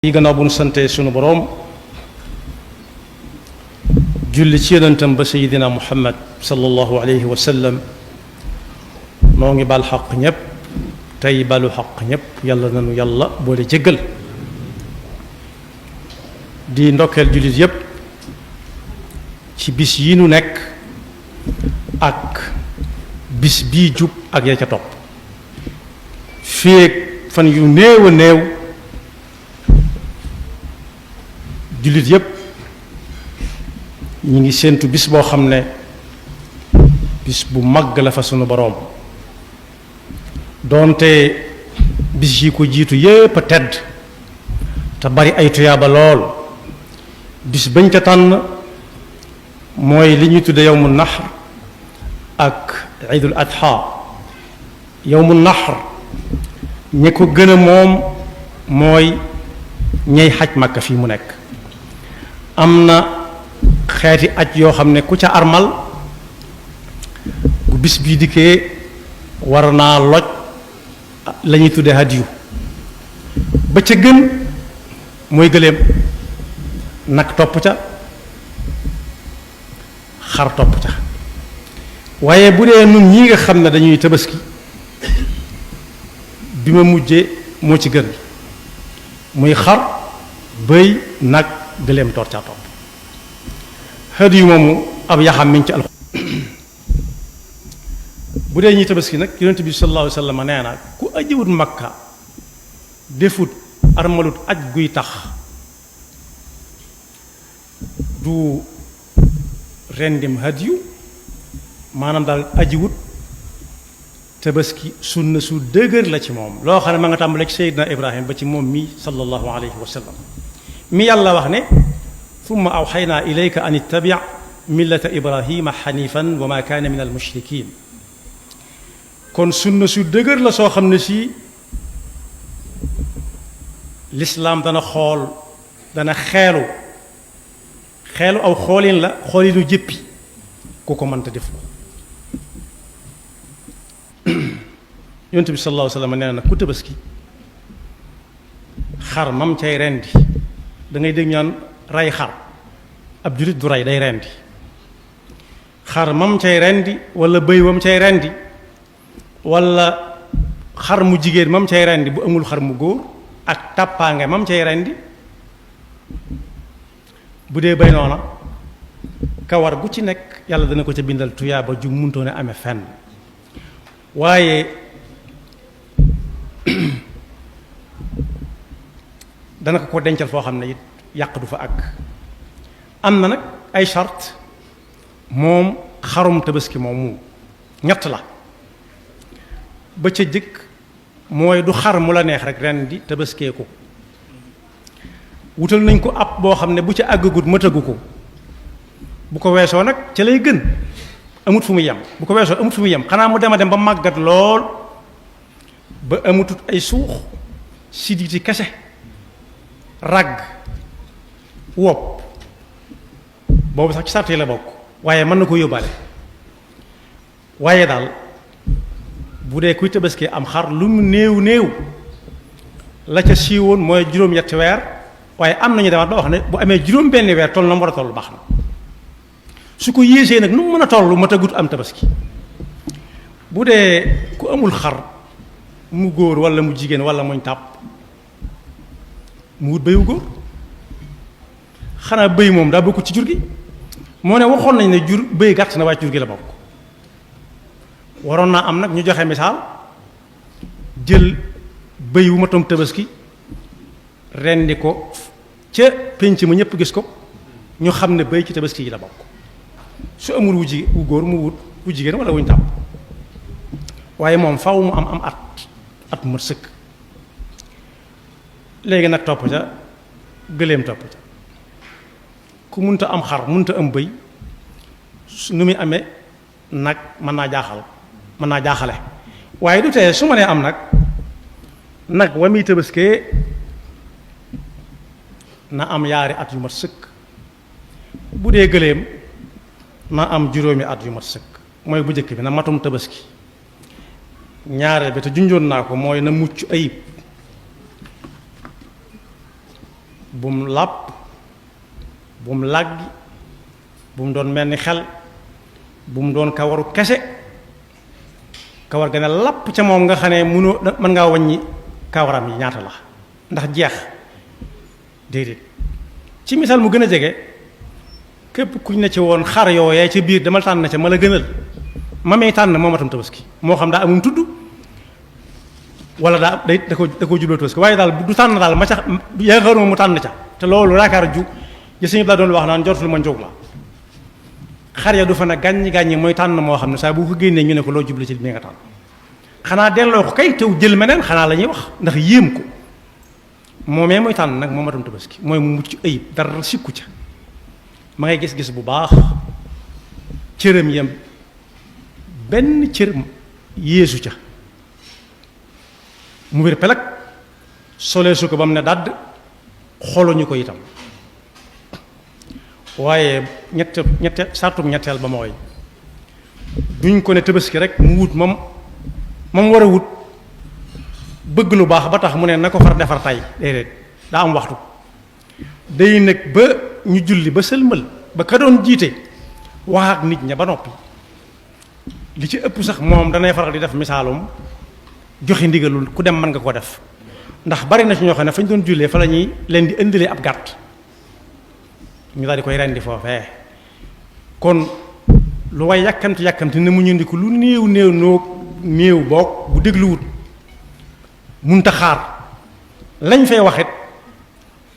yi gannaaw bu nu sante sunu boroom julli ci yonentam ba sayidina muhammad sallallahu alayhi wa sallam noo ngi bal xaq ñépp tey balu xaq ñépp yàlla nanu yàlla boole jéggal di ndokkeel jullit yépp ci bis yi nu nekk ak bis bii jub ak ya ca topp fii ak fan yu néew a néew jullit yépp ñi ngi séentu bis boo xam ne bis bu màgg la fa sunu boroom doonte bis yi ko jiitu yépp a tedd te bari ay tuyaaba lool bis bañ ca tànn mooy li ñuy tudde yawmu nahr ak iidul adha yawmu nahr ñi ko gën a moom mooy ñey xaj Makka fii mu nekk am na xeeti aj yoo xam ne ku ca armal bu bis bii dikkee war naa loj la ñuy tudde hadiyu ba ca gën mooy gëléem nag topp ca xar topp ca waaye bu dee nun ñi nga xam ne dañuy tabaski bi ma mujjee moo ci gën muy xar bëy nag gëléem toor caa topp hadiyu moomu ab yaxam mi ngi ci alxuraan bu dee ñuy tabaski nag yonent bi sallallahu alayhi wa sallam nee na ku ajiwut makka defut armalut aj guy tax du rendim hadiyu maanaam daal ajiwut tabaski sunna su dëgër la ci moom loo xam ne ma nga tàmbalee ci Seydina Ibrahim ba ci moom mi sallallahu alayhi wa sallam mi yàlla wax ne thumma awxaynaa ilayka an ittabi' millata ibrahima xanifan wa ma kaana min almushrikin kon sunna su dëgër la soo xam ne si lislaam dana xool dana xeelu aw xoolin la xoolinu jëppi ku ko mënta def yonent bi sallallahu alayhi wa sallam nee na ku tabaski xar mam cay rendi da ngay dégg ñaan rey xar ab jullit du rey day rendi xar mam cay rendi wala bëy wam cay rendi wala xar mu jigéen mam cay rendi bu amul xar mu góor ak tàppaange mam cay rendi bu dee bëy noona kawar gu ci nekk yàlla dana ko ca bindal tuyaaba ju muntoone amee fenn waaye dana ko dencal foo xam ne it yàq du fa àgg am na nag ay charte moom xarum tabaski moomu ñett la ba ca jëkk mooy du xar mu la neex rek ren di tabaskee ko wutal nañ ko ab boo xam ne bu ca àggagut matagu ko bu ko weesoo nag ca lay gën amut fu mu yem bu ko weesoo amut fu mu yem xanaa mu dem a dem ba màggat lool ba amutut ay suux siditi kese ragg wopp boobu sax ci sàrt yi la bokk waaye mën na ko yóbbaale waaye daal bu dee kuy tabaski am xar lu mu néew néew la ca siiwoon mooy juróom-ñetti weer waaye am nañu demaat ba wax ne bu amee juróom-benni weer toll na mu war a toll baax na su ko yéesee nag nu mu mën a toll mat a gut am tabaski bu dee ku amul xar mu góor walla mu jigéen walla muñ tàpp mu wut béyu góor xanaa béy moom daa bokk ci jur gi moo ne waxoon nañ ne jur béy gàtt na waaye jur gi la bokk waroon naa am nag ñu joxe misaal jël béy wu matom tabaski rendi ko ca pénc ma ñépp gis ko ñu xam ne béy ci tabaski yi la bokk su amul wu góor mu wut wu jigéen walla wuñ tàpp waaye moom faw mu am at mu mat sëkk léegi nag topp ca gëléem topp ca ku munta am xar munta am bëy nu muy amee nag mën naa jaaxale waaye du tee su ma nee am nag wa muy tabaskee na am yaari at yu mat sëkk bu dee gëléem na am juróomi at yu mat sëkk mooy bu njëkk bi na matum tabaski ñaareel bi te junjoon naa ko mooy na mucc ayib bum làpp bum làggi bum doon mel ni xel bum doon kawaru kese kawar gën a làpp ca moom nga xam ne mënoo mën ngaa wàññi kawaram yi ñaata la ndax jeex déedéet ci misaal mu gën a jege képp kuñ ne ci woon xar yooyee ci biir dama tànn ca ma la gënal ma may tànn moo matam tabaski moo xam daa amum tudd wala da ko jubloo tabaski waaye daal du tànn daal ma ca yaakaaruma mu tànn ca te loolu yaakaar ju jësëñ daa doon wax naan jortul ma njóg la xar ya du fa na gàññi mooy tànn moo xam ne saa bu ko génnee ñu ne ko loo jublu ci li nga tànn xanaa delloo ko kay tew jël meneen xanaa la ñuy wax ndax yéem ko moomee mooy tànn nag moo matam tabaski mooy mu mucc ayib dara sikku ca ma ngay gis-gis bu baax cëram yam benn cër yéesu ca mu wér pelag solee su ko ba mu ne dàdd xooluñu ko itam waaye sartum ñetteel ba mooy duñ ko ne tabaski rek mu wut moom war a wut bëgg lu baax ba tax mu ne na ko far defar tay déedéet daa am waxtu day nekk ba ñu julli ba sëlmal ba ka doon jiite wax ak nit ña ba noppi li ci ëpp sax moom danay faral di def misaalum joxe ndigalul ku dem mën nga ko def ndax bari na ci ñoo xam ne fañ doon jullee fa la ñuy leen di indilee ab gàtt ñu daal di koy rendi foofee kon lu way yàkkamti ne mu ñëndi ko lu néew boog bu dégluwut munta xaar lañ fay waxit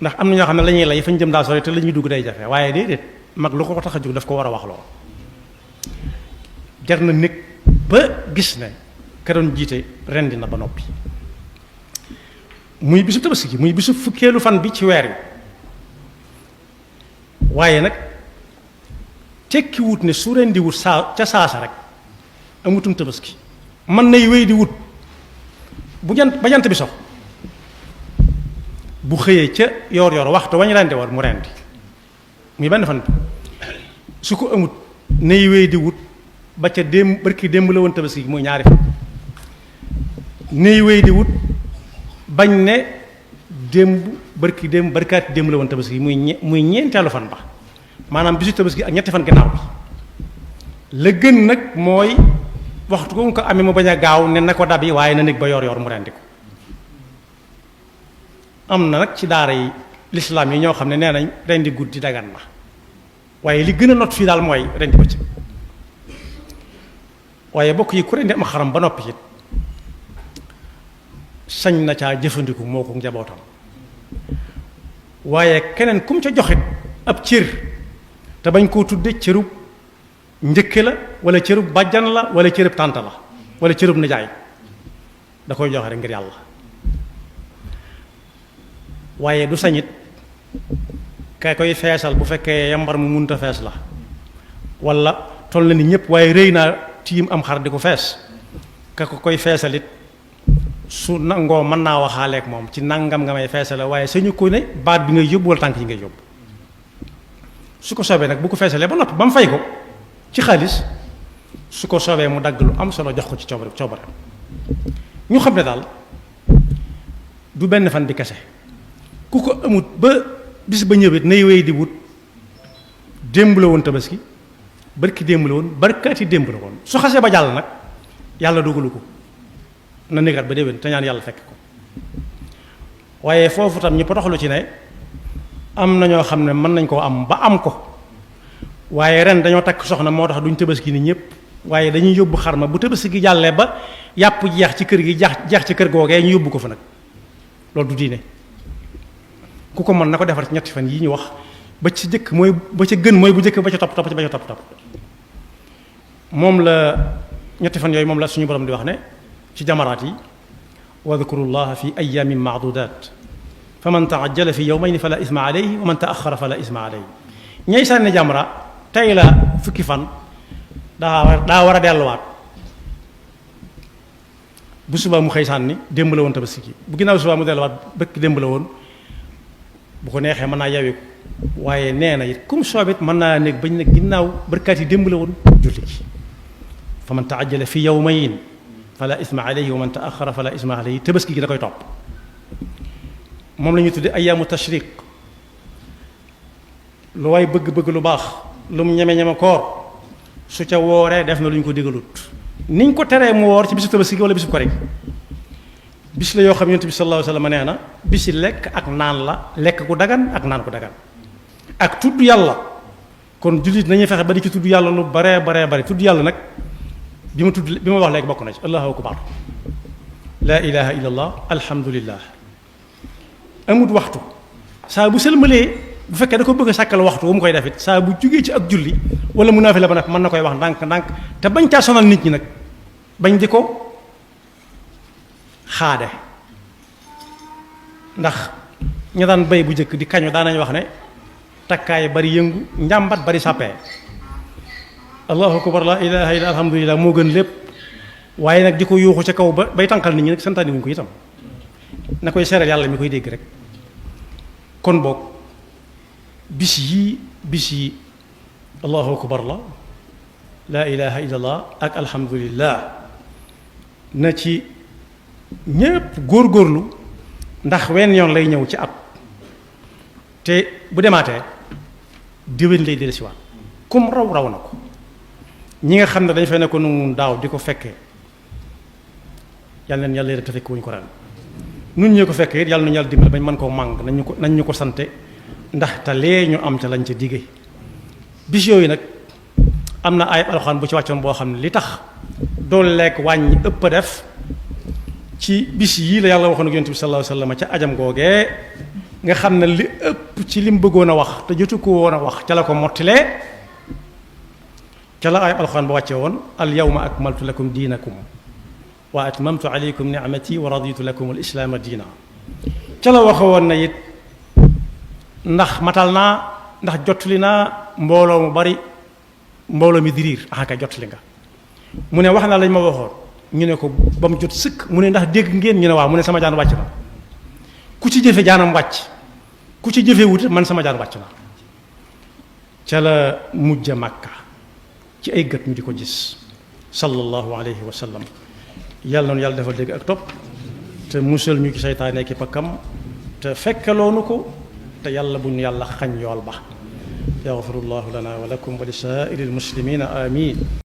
ndax am na ñoo xam ne la ñuy lay fañ jëm daa sori te la ñuy dugg day jafe waaye déedéet mag lu ko tax a jóg daf ko war a wax loo jar na nekk ba gis ne ka doon jiite rendi na ba noppi muy bisu tabaski muy bisu fukkeelu fan bi ci weer wi waaye nag tekki wut ne su rendi wut ca saasa rek amutum tabaski mën nay wéy di wut ba jant bi sox bu xëyee ca yor waxtu wañ rendi war mu rendi muy benn fan bi su ko amut nay wéy di wut ba ca barki démb la woon tabaski muy ñaari fan nay wéy di wut bañ ne barkaati démb la woon tabaski muy ñeenteelu fan ba maanaam bisu tabaski ak ñetti fan gannaaw bi la gën nag mooy waxtu ko mu ko amee mu bañ a gaaw ne na ko dab yi waaye na nekk ba yor mu rendi ko am na nag ci daara yi lislaam yi ñoo xam ne nee nañ rendi guddi dagan na waaye li gën a not fii daal mooy rendi ko ci waaye bokk yi ku rendi am xaram ba noppi it sañ na caa jëfandiku moo ko njabootam waaye keneen kum ca joxit ab cër te bañ koo tudde cërub njëkke la wala cërub bàjjan la wala cërub tànt la wala cërub nijaay da koy joxe rek ngir yàlla waaye du sañit kay koy feesal bu fekkee yambar mu munta fees la wala toll na ni ñëpp waaye rëy naa tiim am xar di ko fees ka ko koy feesalit su nangoo mën naa waxaaleek moom ci nangam nga may feesale waaye sañu ko ne baat bi ngay yóbbu wala tànk yi ngay yóbbu su ko soobee nag bu ko feesalee ba noppi ba mu fay ko ci xaalis su ko soobee mu dagg lu am solo jox ko ci coobare ñu xam ne daal du benn fan bi kese ku ko amut ba bis ba ñëwit nay wéy di wut démb la woon tabaski barki démb la woon barkaati démb la woon su xasee ba jàll nag yàlla dogalu ko na négat ba déwén te ñaan yàlla fekk ko waaye foofu tam ñu potoxlu ci ne am na ñoo xam ne mën nañ koo am ba am ko waaye ren dañoo takk soxna moo tax duñ tabaski ni ñëpp waaye dañuy yóbbu xarma bu tabaski gi jàllee ba yàpp jeex ci kër gi jeex ci kër googee ñu yóbbu ko fa nag loolu du diine ku ko mën na ko defar ci ñetti fan yi ñu wax ba ci jëkk mooy ba ca gën mooy bu jëkk ba ca topp ci ba ca topp moom la ñetti fan yooyu moom la suñu borom di wax ne ci jamaraat yi wadkuru llaha fi ayamin maadudat fa man taajjala fi yawmayni fala isma alayhi wa man taaxara fala isma alayhi ñay sànni jamra tey la fukki fan daa war a delluwaat bu subaa mu xëy sànni démb la woon tabaski bu ginnaaw subaa mu delluwaat bëkk démb la woon bu ko neexee mën naa yaweeku waaye nee na it kum soobit mën naa nekk bañ ne ginnaaw barkaat yi démb la woon julli gi fa man taajjala fi yawmayn fala isma alayhi wa man taaxara fala isma alayhi tabaski gi da koy topp moom la ñuy tudde ayaamu tashriq lu waay bëgg-bëgg lu baax lu mu ñeme-ñeme koor su ca wooree def na lu ñu ko digalut niñ ko teree mu woor ci bisu tabaski wala bisu korite bis la yoo xam yonent bi sallallahu alayhi wa sallam nee na bisi lekk ak naan la lekk ku dagan ak naan ku dagan ak tudd yàlla kon jullit nañuy fexe ba di ci tudd yàlla lu baree bari tudd yàlla nag bi ma wax léegi bokk na ci allahu akbar laa ilaha illa allah alhamdulillah amut waxtu saa bu sëlmalee bu fekkee da ko bëgg a sàkkal waxtu wu mu koy def it saa bu jugee ci ak julli wala mu naafila ba nag mën na koy wax ndànk te bañ caa sonal nit ñi nag bañ di ko xaade ndax ña daan bay bu njëkk di kañu daan nañ wax ne takkaay bari yëngu njàmbat bari sàppee allahu akbar la ilaha illa alhamdulillah moo gën lépp waaye nag di ko yuuxu ca kaw ba bay tànqal nit ñi nag santaani wuñ ko itam na koy seeral yàlla mi koy dégg rek kon boog bis yi allahu akbar la ilaha illa allah ak alhamdulillah na ci ñépp góorgóorlu ndax wenn yoon lay ñëw ci at te bu demaatee déwén lay dellusiwaat kum raw na ko ñi nga xam ne dañ fay ne ko nu daaw di ko fekkee yàlla neen yàlla yéen te fekk wuñu ko ren nun ñee ko fekkee it yàlla nañu yàlla dimbali bañ mën koo màng nañ ñu ko sante ndax te lee ñu am ca lañ ca digge bis yooyu nag am na ay alxuraan bu ci wàccoon boo xam ne li tax doon lekk wàññi ëpp a def ci bis yii la yàlla waxoon ak yonent bi sallallahu alayhi wasallam ca ajam googee nga xam ne li ëpp ci lim bëggoon a wax te jotu ko woon a wax ca la ko mottilee ca la ay alxuraan ba wàcce woon al yawma akmaltu lakum diinakum wa atmamtu alaykum ni'mati wa raditu lakum al islaama diina ca la waxe woon na it ndax matal naa ndax jottali naa mbooloo mu bari mbooloo mi diriir axaka jottali nga mu ne wax naa lañ ma waxoon ñu ne ko ba mu jot sëkk mu ne ndax dégg ngeen ñu ne waaw mu ne sama jaan wàcc na ku ci jëfe jaanam wàcc ku ci jëfe wut man sama jaan wàcc na ca la mujj Màkka ci ay gët ñu di ko gis sallallahu alayhi wa sallam yàlla noonu yàlla dafa dégg ak topp te musal ñu ci seytaane ki pakkam te fekkaloonu ko te yàlla bu ñu yàlla xañ yool ba yaxfirullahu lana wa lakum wa li saa'iril muslimina amin